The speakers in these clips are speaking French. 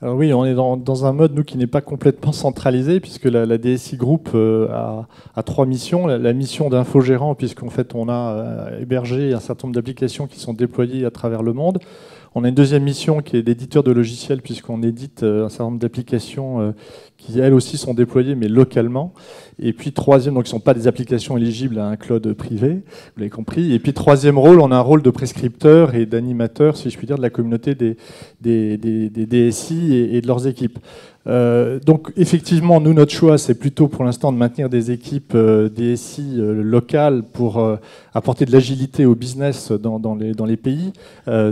Alors oui, on est dans un mode, nous, qui n'est pas complètement centralisé, puisque la DSI Group a trois missions. La mission d'infogérant, puisqu'en fait, on a hébergé un certain nombre d'applications qui sont déployées à travers le monde. On a une deuxième mission qui est d'éditeur de logiciels, puisqu'on édite un certain nombre d'applications qui, elles aussi, sont déployées, mais localement. Et puis troisième, donc qui ne sont pas des applications éligibles à un cloud privé, vous l'avez compris. Et puis troisième rôle, on a un rôle de prescripteur et d'animateur, si je puis dire, de la communauté des DSI et de leurs équipes. Donc effectivement, nous, notre choix, c'est plutôt pour l'instant de maintenir des équipes DSI locales pour apporter de l'agilité au business dans les pays,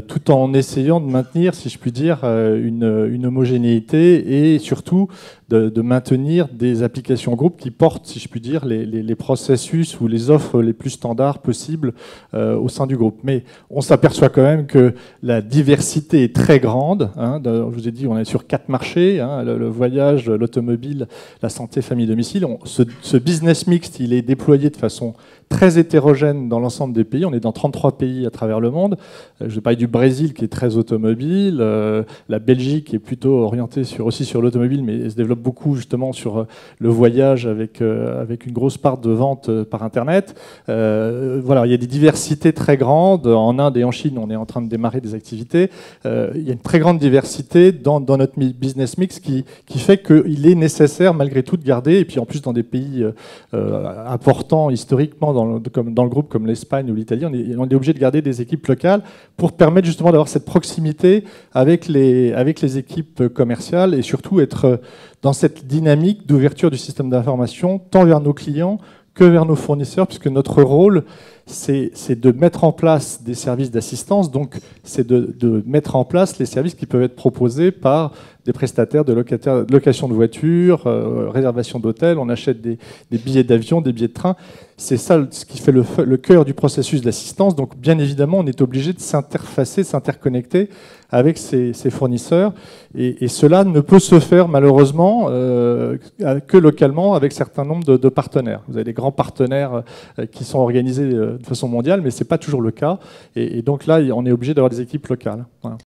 tout en essayant de maintenir, si je puis dire, une homogénéité et surtout de maintenir des applications groupes qui portent, si je puis dire, les processus ou les offres les plus standards possibles au sein du groupe. Mais on s'aperçoit quand même que la diversité est très grande. Hein, je vous ai dit, on est sur 4 marchés, hein, le voyage, l'automobile, la santé, famille, domicile. Ce business mixte, il est déployé de façon très hétérogène dans l'ensemble des pays. On est dans 33 pays à travers le monde. Je vais parler du Brésil qui est très automobile, la Belgique qui est plutôt orientée aussi sur l'automobile, mais se développe beaucoup justement sur le voyage avec une grosse part de vente par Internet. Voilà, il y a des diversités très grandes. En Inde et en Chine, on est en train de démarrer des activités. Il y a une très grande diversité dans notre business mix qui fait qu'il est nécessaire malgré tout de garder, et puis en plus dans des pays importants historiquement, comme dans le groupe comme l'Espagne ou l'Italie, on est obligé de garder des équipes locales pour permettre justement d'avoir cette proximité avec les équipes commerciales et surtout être dans cette dynamique d'ouverture du système d'information tant vers nos clients que vers nos fournisseurs, puisque notre rôle, c'est de mettre en place des services d'assistance, donc c'est de mettre en place les services qui peuvent être proposés par des prestataires de location de voitures, réservation d'hôtels, on achète des billets d'avion, des billets de train. C'est ça ce qui fait le cœur du processus d'assistance. Donc bien évidemment, on est obligé de s'interfacer, s'interconnecter avec ces fournisseurs. Et cela ne peut se faire malheureusement que localement avec un certain nombre de partenaires. Vous avez des grands partenaires qui sont organisés de façon mondiale, mais ce n'est pas toujours le cas. Et donc là, on est obligé d'avoir des équipes locales. Voilà.